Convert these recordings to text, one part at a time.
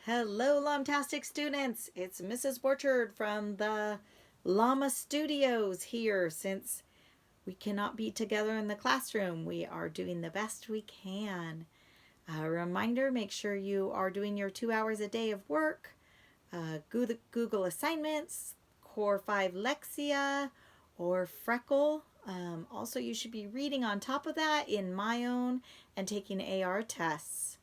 Hello, Lomtastic students. It's Mrs. Borchard from the Llama Studios here. Since we cannot be together in the classroom, we are doing the best we can. A reminder, make sure you are doing your 2 hours a day of work, Google assignments, Core 5 Lexia, or Freckle. Also, you should be reading on top of that in my own and taking AR tests.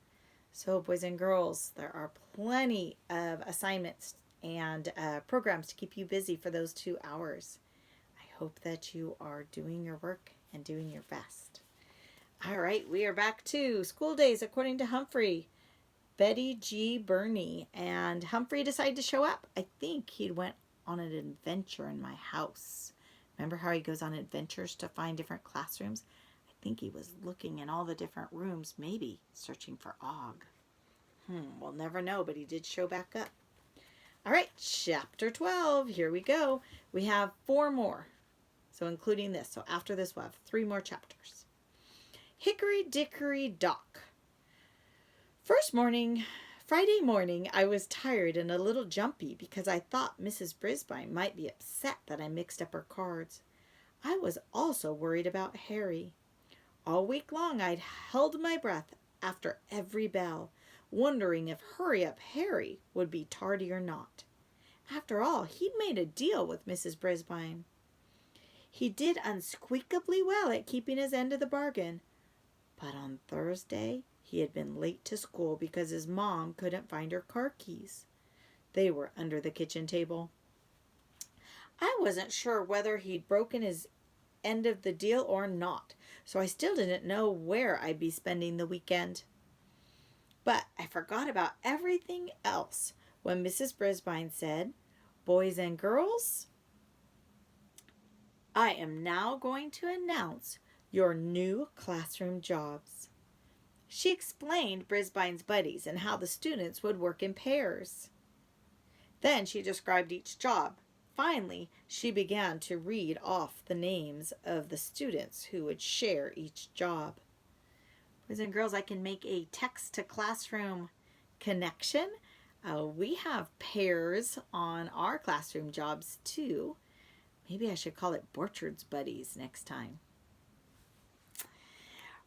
So, boys and girls, there are plenty of assignments and programs to keep you busy for those 2 hours. I hope that you are doing your work and doing your best. All right, we are back to school days according to Humphrey. Betty G. Burney and Humphrey decided to show up. I think he went on an adventure in my house. Remember how he goes on adventures to find different classrooms? I think he was looking in all the different rooms, maybe searching for Og. We'll never know, but he did show back up. All right, chapter 12. Here we go. We have 4 more, so including this. So after this, we'll have 3 more chapters. Hickory Dickory Dock. Friday morning, I was tired and a little jumpy because I thought Mrs. Brisbane might be upset that I mixed up her cards. I was also worried about Harry. All week long, I'd held my breath after every bell, wondering if Hurry Up Harry would be tardy or not. After all, he'd made a deal with Mrs. Brisbane. He did unsqueakably well at keeping his end of the bargain. But on Thursday, he had been late to school because his mom couldn't find her car keys. They were under the kitchen table. I wasn't sure whether he'd broken his end of the deal or not, so I still didn't know where I'd be spending the weekend. But I forgot about everything else when Mrs. Brisbane said, "Boys and girls, I am now going to announce your new classroom jobs." She explained Brisbane's buddies and how the students would work in pairs. Then she described each job. Finally, she began to read off the names of the students who would share each job. Boys and girls, I can make a text-to-classroom connection. We have pairs on our classroom jobs too. Maybe I should call it Borchard's Buddies next time.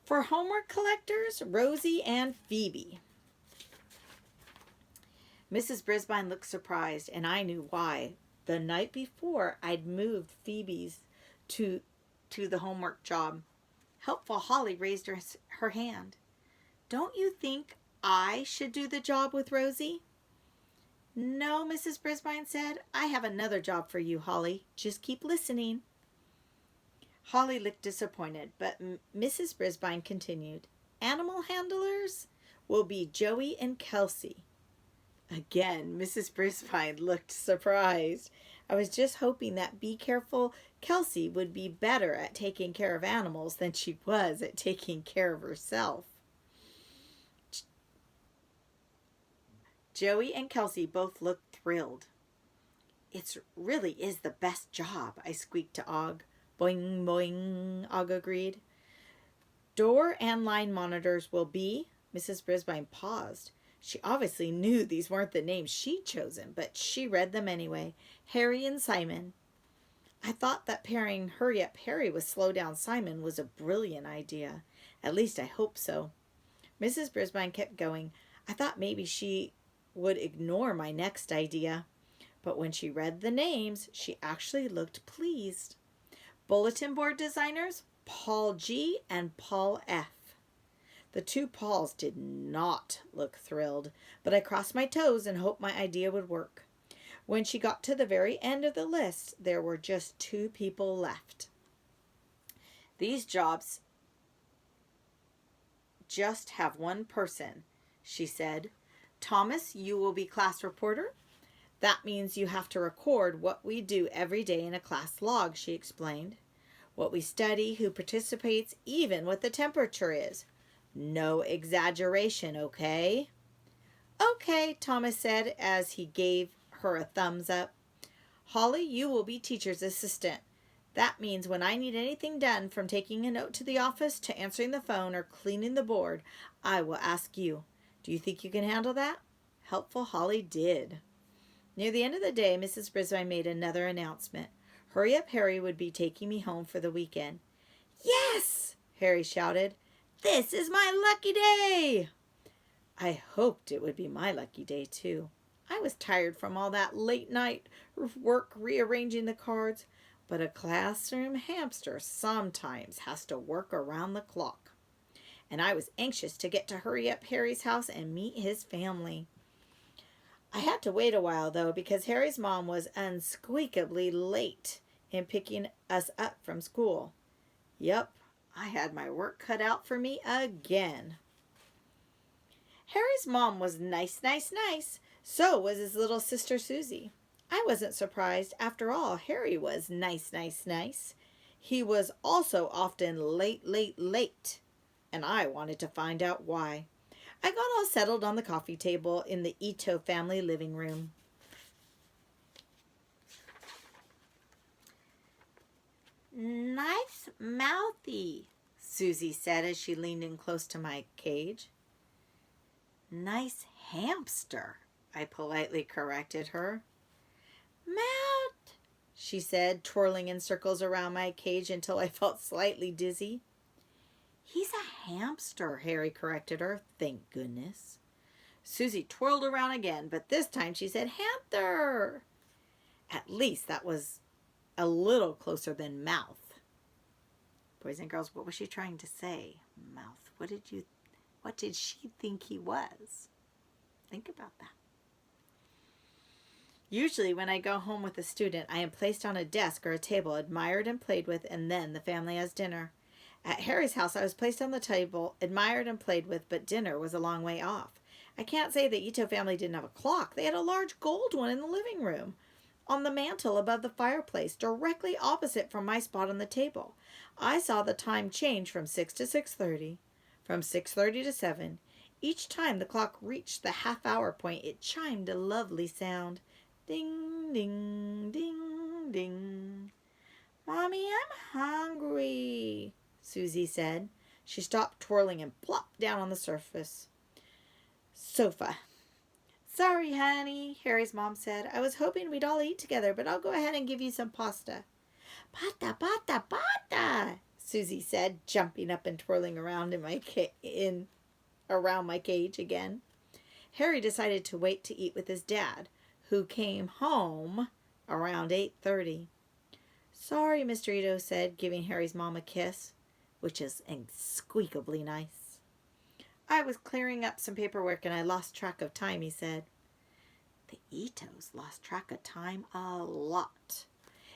For homework collectors, Rosie and Phoebe. Mrs. Brisbane looked surprised, and I knew why. The night before, I'd moved Phoebe's to the homework job. Helpful Holly raised her hand. "Don't you think I should do the job with Rosie?" "No," Mrs. Brisbane said. "I have another job for you, Holly. Just keep listening." Holly looked disappointed, but Mrs. Brisbane continued. "Animal handlers will be Joey and Kelsey." Again, Mrs. Brisbane looked surprised. I was just hoping that Be Careful Kelsey would be better at taking care of animals than she was at taking care of herself. Joey and Kelsey both looked thrilled. "It really is the best job," I squeaked to Og. "Boing, boing," Og agreed. "Door and line monitors will be..." Mrs. Brisbane paused. She obviously knew these weren't the names she'd chosen, but she read them anyway. "Harry and Simon." I thought that pairing Hurry Up Harry with Slow Down Simon was a brilliant idea. At least I hope so. Mrs. Brisbane kept going. I thought maybe she would ignore my next idea. But when she read the names, she actually looked pleased. Bulletin board designers, Paul G. and Paul F. The 2 Pauls did not look thrilled, but I crossed my toes and hoped my idea would work. When she got to the very end of the list, there were just 2 people left. "These jobs just have one person," she said. "Thomas, you will be class reporter. That means you have to record what we do every day in a class log," she explained. "What we study, who participates, even what the temperature is. No exaggeration, okay?" "Okay," Thomas said as he gave her a thumbs up. "Holly, you will be teacher's assistant. That means when I need anything done, from taking a note to the office to answering the phone or cleaning the board, I will ask you. Do you think you can handle that?" helpful Holly did. Near the end of the day, Mrs. Brisbane made another announcement. Hurry Up Harry would be taking me home for the weekend. Yes! Harry shouted. This is my lucky day! I hoped it would be my lucky day, too. I was tired from all that late night work rearranging the cards, but a classroom hamster sometimes has to work around the clock. And I was anxious to get to Hurry Up Harry's house and meet his family. I had to wait a while, though, because Harry's mom was unsqueakably late in picking us up from school. Yep, I had my work cut out for me again. Harry's mom was nice. So was his little sister Susie. I wasn't surprised. After all, Harry was nice. He was also often late. And I wanted to find out why. I got all settled on the coffee table in the Ito family living room. Nice mouthy, Susie said as she leaned in close to my cage. Nice hamster, I politely corrected her. Mount, she said, twirling in circles around my cage until I felt slightly dizzy. He's a hamster, Harry corrected her. Thank goodness. Susie twirled around again, but this time she said, hamster. At least that was a little closer than mouth. Boys and girls, what was she trying to say? Mouth. What did she think he was? Think about that. Usually when I go home with a student, I am placed on a desk or a table, admired and played with, and then the family has dinner. At Harry's house, I was placed on the table, admired and played with, but dinner was a long way off. I can't say the Ito family didn't have a clock. They had a large gold one in the living room, on the mantel above the fireplace, directly opposite from my spot on the table. I saw the time change from 6 to 6:30, from 6:30 to 7. Each time the clock reached the half-hour point, it chimed a lovely sound. Ding, ding, ding, ding. Mommy, I'm hungry, Susie said. She stopped twirling and plopped down on the sofa. Sorry, honey, Harry's mom said. I was hoping we'd all eat together, but I'll go ahead and give you some pasta. Pata, Susie said, jumping up and twirling around around my cage again. Harry decided to wait to eat with his dad, who came home around 8:30. Sorry, Mr. Ito said, giving Harry's mom a kiss, which is unsqueakably nice. I was clearing up some paperwork and I lost track of time, he said. The Itos lost track of time a lot.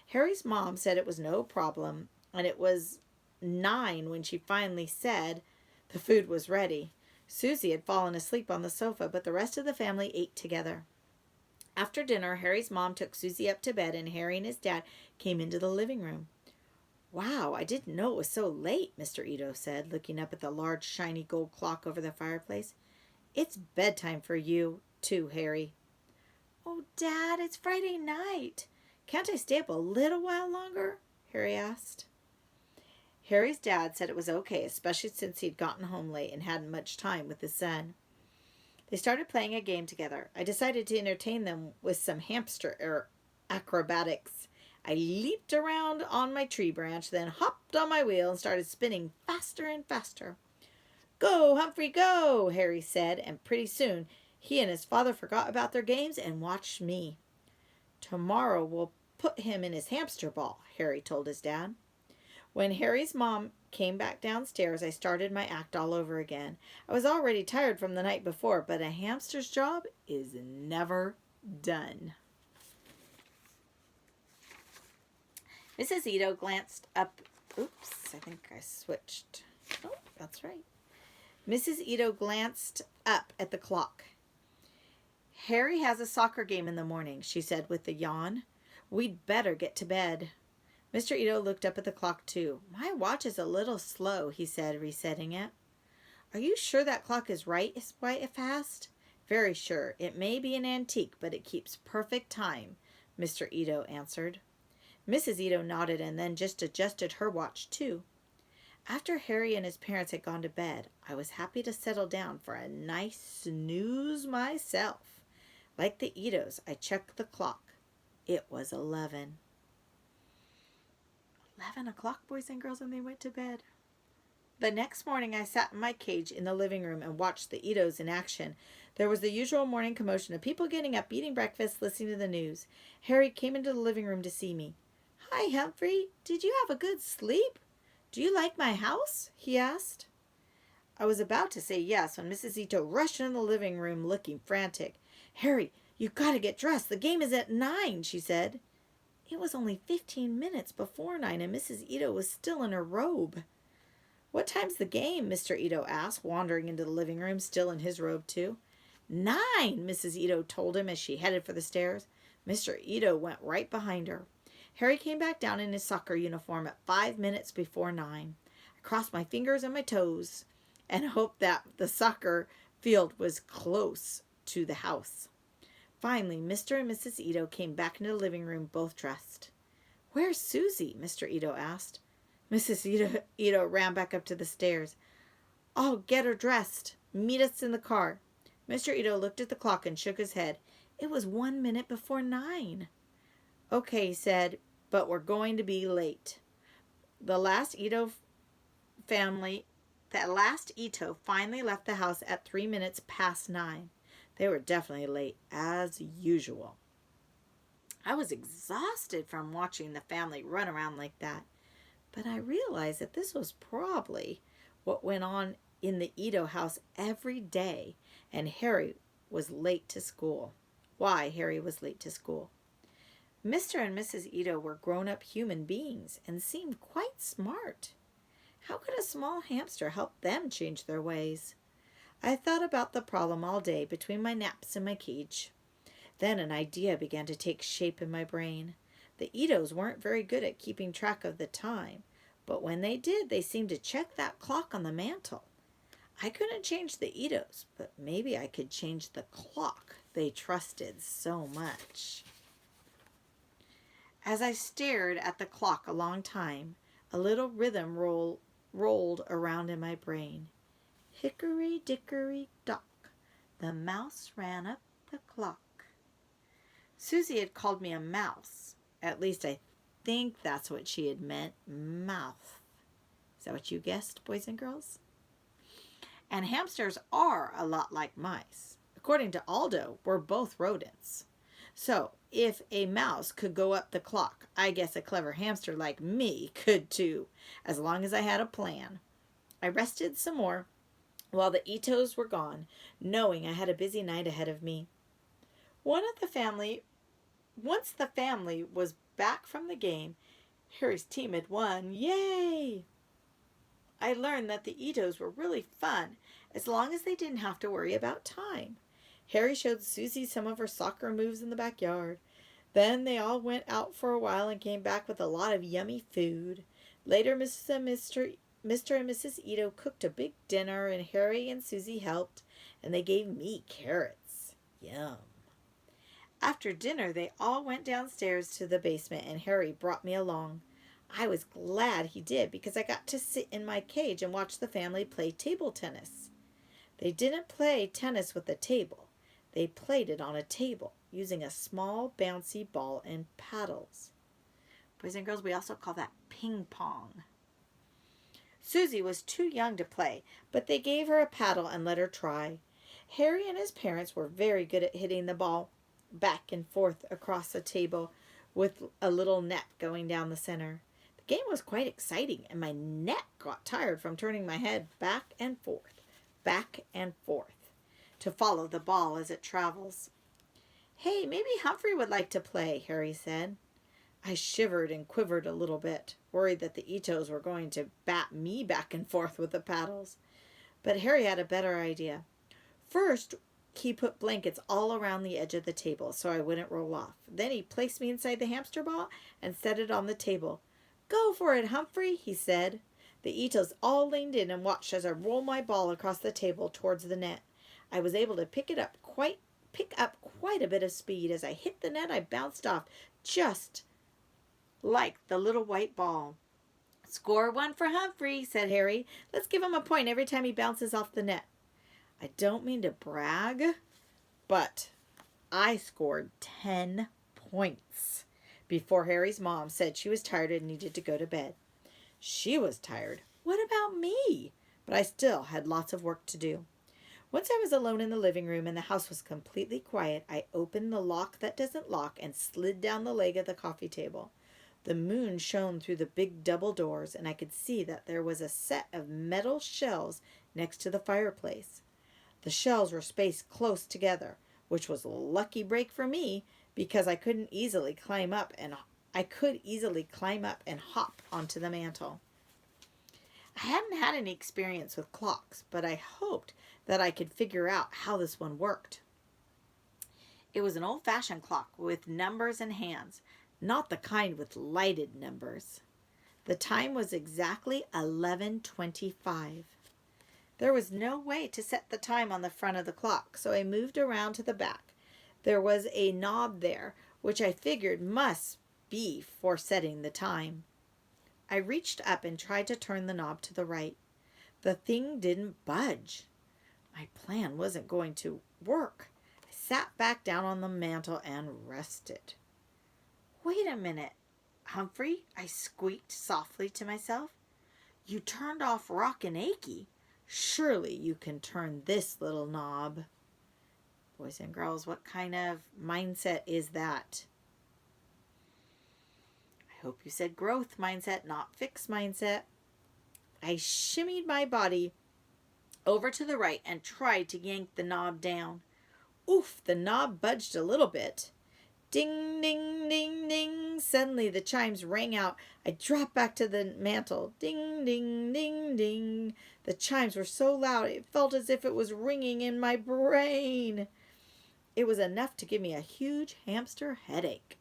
Harry's mom said it was no problem, and it was 9 when she finally said the food was ready. Susie had fallen asleep on the sofa, but the rest of the family ate together. After dinner, Harry's mom took Susie up to bed, and Harry and his dad came into the living room. Wow, I didn't know it was so late, Mr. Ito said, looking up at the large, shiny gold clock over the fireplace. It's bedtime for you, too, Harry. Oh, Dad, it's Friday night. Can't I stay up a little while longer? Harry asked. Harry's dad said it was okay, especially since he'd gotten home late and hadn't much time with his son. They started playing a game together. I decided to entertain them with some hamster acrobatics. I leaped around on my tree branch, then hopped on my wheel and started spinning faster and faster. Go, Humphrey, go, Harry said, and pretty soon he and his father forgot about their games and watched me. Tomorrow we'll put him in his hamster ball, Harry told his dad. When Harry's mom came back downstairs, I started my act all over again. I was already tired from the night before, but a hamster's job is never done. Mrs. Ito glanced up. Oops, I think I switched. Oh, that's right. Mrs. Ito glanced up at the clock. Harry has a soccer game in the morning, she said with a yawn. We'd better get to bed. Mr. Ito looked up at the clock, too. My watch is a little slow, he said, resetting it. Are you sure that clock is right, fast? Very sure. It may be an antique, but it keeps perfect time, Mr. Ito answered. Mrs. Ito nodded and then just adjusted her watch, too. After Harry and his parents had gone to bed, I was happy to settle down for a nice snooze myself. Like the Itos, I checked the clock. It was 11. 11 o'clock, boys and girls, and they went to bed. The next morning I sat in my cage in the living room and watched the Itos in action. There was the usual morning commotion of people getting up, eating breakfast, listening to the news. Harry came into the living room to see me. "Hi, Humphrey. Did you have a good sleep? Do you like my house?" he asked. I was about to say yes when Mrs. Ito rushed into the living room looking frantic. "Harry, you've got to get dressed. The game is at 9, she said. It was only 15 minutes before 9 and Mrs. Ito was still in her robe. "What time's the game?" Mr. Ito asked, wandering into the living room, still in his robe too. 9, Mrs. Ito told him as she headed for the stairs. Mr. Ito went right behind her. Harry came back down in his soccer uniform at 5 minutes before 9. I crossed my fingers and my toes and hoped that the soccer field was close to the house. Finally, Mr. and Mrs. Ito came back into the living room, both dressed. "Where's Susie?" Mr. Ito asked. Mrs. Ito ran back up to the stairs. "I'll get her dressed. Meet us in the car." Mr. Ito looked at the clock and shook his head. It was 1 minute before 9. "Okay," he said, "but we're going to be late." The last Ito finally left the house at 3 minutes past 9. They were definitely late, as usual. I was exhausted from watching the family run around like that, but I realized that this was probably what went on in the Ito house every day, and Harry was late to school. Why Harry was late to school. Mr. and Mrs. Ito were grown-up human beings and seemed quite smart. How could a small hamster help them change their ways? I thought about the problem all day between my naps in my cage. Then an idea began to take shape in my brain. The Itos weren't very good at keeping track of the time, but when they did, they seemed to check that clock on the mantel. I couldn't change the Itos, but maybe I could change the clock they trusted so much. As I stared at the clock a long time, a little rhythm rolled around in my brain. Hickory dickory dock, the mouse ran up the clock. Susie had called me a mouse. At least I think that's what she had meant, mouth. Is that what you guessed, boys and girls? And hamsters are a lot like mice. According to Aldo, we're both rodents. So, if a mouse could go up the clock, I guess a clever hamster like me could too, as long as I had a plan. I rested some more while the Itos were gone, knowing I had a busy night ahead of me. Once the family was back from the game, Harry's team had won. Yay! I learned that the Itos were really fun, as long as they didn't have to worry about time. Harry showed Susie some of her soccer moves in the backyard. Then they all went out for a while and came back with a lot of yummy food. Later, Mr. and Mrs. Ito cooked a big dinner, and Harry and Susie helped, and they gave me carrots. Yum. After dinner, they all went downstairs to the basement, and Harry brought me along. I was glad he did, because I got to sit in my cage and watch the family play table tennis. They didn't play tennis with a table. They played it on a table, using a small bouncy ball and paddles. Boys and girls, we also call that ping pong. Susie was too young to play, but they gave her a paddle and let her try. Harry and his parents were very good at hitting the ball back and forth across the table with a little net going down the center. The game was quite exciting, and my neck got tired from turning my head back and forth, to follow the ball as it travels. "Hey, maybe Humphrey would like to play," Harry said. I shivered and quivered a little bit, worried that the Itos were going to bat me back and forth with the paddles. But Harry had a better idea. First, he put blankets all around the edge of the table so I wouldn't roll off. Then he placed me inside the hamster ball and set it on the table. "Go for it, Humphrey," he said. The Itos all leaned in and watched as I rolled my ball across the table towards the net. I was able to pick up quite a bit of speed. As I hit the net, I bounced off, just like the little white ball. "Score 1 for Humphrey," said Harry. "Let's give him a point every time he bounces off the net." I don't mean to brag, but I scored 10 points before Harry's mom said she was tired and needed to go to bed. She was tired. What about me? But I still had lots of work to do. Once I was alone in the living room and the house was completely quiet, I opened the lock that doesn't lock and slid down the leg of the coffee table. The moon shone through the big double doors, and I could see that there was a set of metal shelves next to the fireplace. The shelves were spaced close together, which was a lucky break for me because I could easily climb up and hop onto the mantel. I hadn't had any experience with clocks, but I hoped that I could figure out how this one worked. It was an old-fashioned clock with numbers and hands, not the kind with lighted numbers. The time was exactly 11:25. There was no way to set the time on the front of the clock, so I moved around to the back. There was a knob there, which I figured must be for setting the time. I reached up and tried to turn the knob to the right. The thing didn't budge. My plan wasn't going to work. I sat back down on the mantel and rested. Wait a minute, Humphrey, I squeaked softly to myself. You turned off Rockin' Achy. Surely you can turn this little knob. Boys and girls, what kind of mindset is that? I hope you said growth mindset, not fixed mindset. I shimmied my body over to the right and tried to yank the knob down. Oof, the knob budged a little bit. Ding, ding, ding, ding. Suddenly the chimes rang out. I dropped back to the mantel. Ding, ding, ding, ding. The chimes were so loud it felt as if it was ringing in my brain. It was enough to give me a huge hamster headache.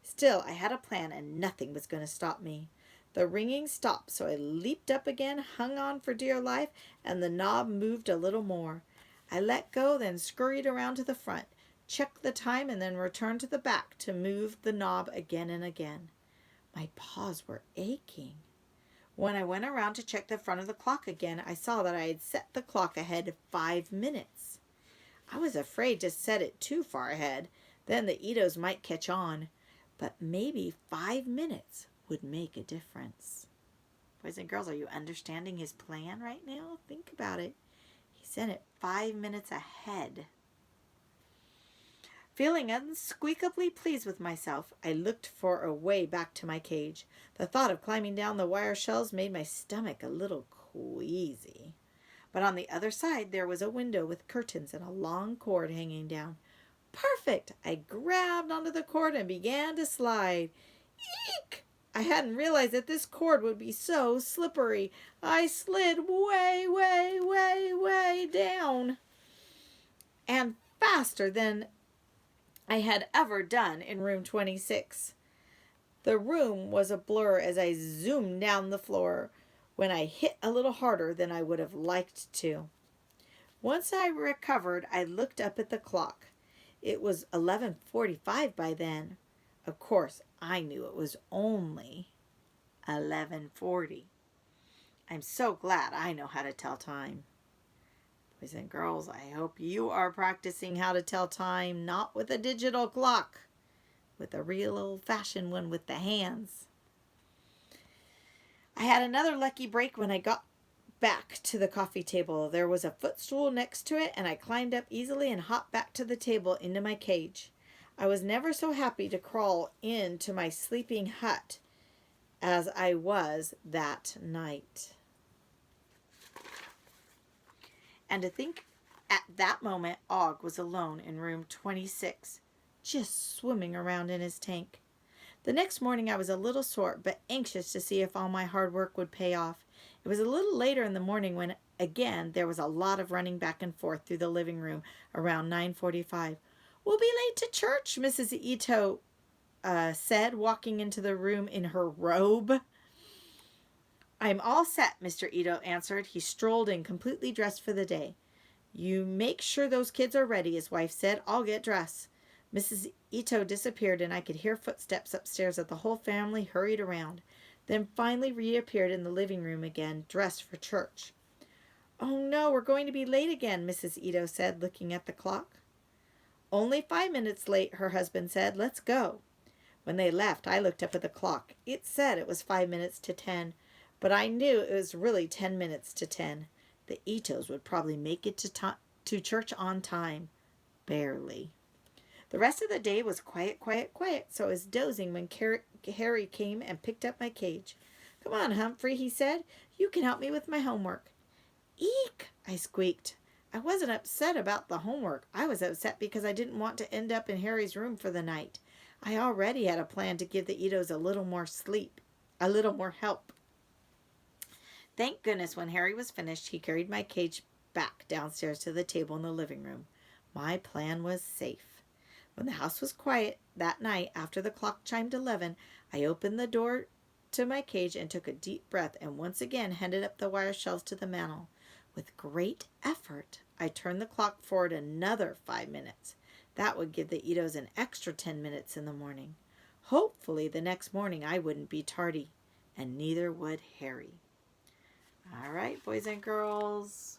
Still, I had a plan and nothing was going to stop me. The ringing stopped, so I leaped up again, hung on for dear life, and the knob moved a little more. I let go, then scurried around to the front, checked the time, and then returned to the back to move the knob again and again. My paws were aching. When I went around to check the front of the clock again, I saw that I had set the clock ahead 5 minutes. I was afraid to set it too far ahead. Then the Itos might catch on. But maybe 5 minutes would make a difference. Boys and girls, are you understanding his plan right now? Think about it. He sent it 5 minutes ahead. Feeling unsqueakably pleased with myself, I looked for a way back to my cage. The thought of climbing down the wire shelves made my stomach a little queasy. But on the other side, there was a window with curtains and a long cord hanging down. Perfect! I grabbed onto the cord and began to slide. Eek! I hadn't realized that this cord would be so slippery. I slid way, way, way, way down. And faster than I had ever done in room 26. The room was a blur as I zoomed down the floor when I hit a little harder than I would have liked to. Once I recovered, I looked up at the clock. It was 11:45 by then. Of course, I knew it was only 11:40. I'm so glad I know how to tell time. Boys and girls, I hope you are practicing how to tell time, not with a digital clock, with a real old-fashioned one with the hands. I had another lucky break when I got back to the coffee table. There was a footstool next to it, and I climbed up easily and hopped back to the table into my cage. I was never so happy to crawl into my sleeping hut as I was that night. And to think at that moment Og was alone in room 26, just swimming around in his tank. The next morning I was a little sore, but anxious to see if all my hard work would pay off. It was a little later in the morning when, again, there was a lot of running back and forth through the living room around 9:45. "We'll be late to church," Mrs. Ito said, walking into the room in her robe. "I'm all set," Mr. Ito answered. He strolled in completely dressed for the day. "You make sure those kids are ready," his wife said. "I'll get dressed." Mrs. Ito disappeared, and I could hear footsteps upstairs as the whole family hurried around, then finally reappeared in the living room again, dressed for church. "Oh no, we're going to be late again," Mrs. Ito said, looking at the clock. Only 5 minutes late, her husband said. Let's go. When they left, I looked up at the clock. It said it was 5 minutes to 10, but I knew it was really 10 minutes to 10. The Itos would probably make it to church on time. Barely. The rest of the day was quiet, quiet, quiet, so I was dozing when Harry came and picked up my cage. Come on, Humphrey, he said. You can help me with my homework. Eek, I squeaked. I wasn't upset about the homework. I was upset because I didn't want to end up in Harry's room for the night. I already had a plan to give the Itos a little more sleep, a little more help. Thank goodness when Harry was finished, he carried my cage back downstairs to the table in the living room. My plan was safe. When the house was quiet that night after the clock chimed 11, I opened the door to my cage and took a deep breath and once again handed up the wire shelves to the mantel. With great effort, I turned the clock forward another 5 minutes. That would give the Itos an extra 10 minutes in the morning. Hopefully the next morning I wouldn't be tardy, and neither would Harry. All right, boys and girls.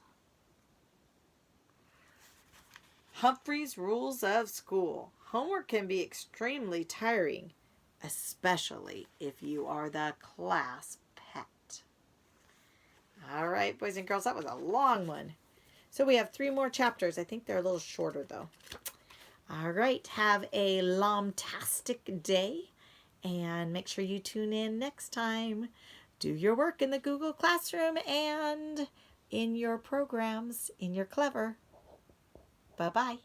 Humphrey's Rules of School. Homework can be extremely tiring, especially if you are the class pet. All right, boys and girls, that was a long one. So we have 3 more chapters. I think they're a little shorter, though. All right, have a lomtastic day, and make sure you tune in next time. Do your work in the Google Classroom and in your programs, in your Clever. Bye-bye.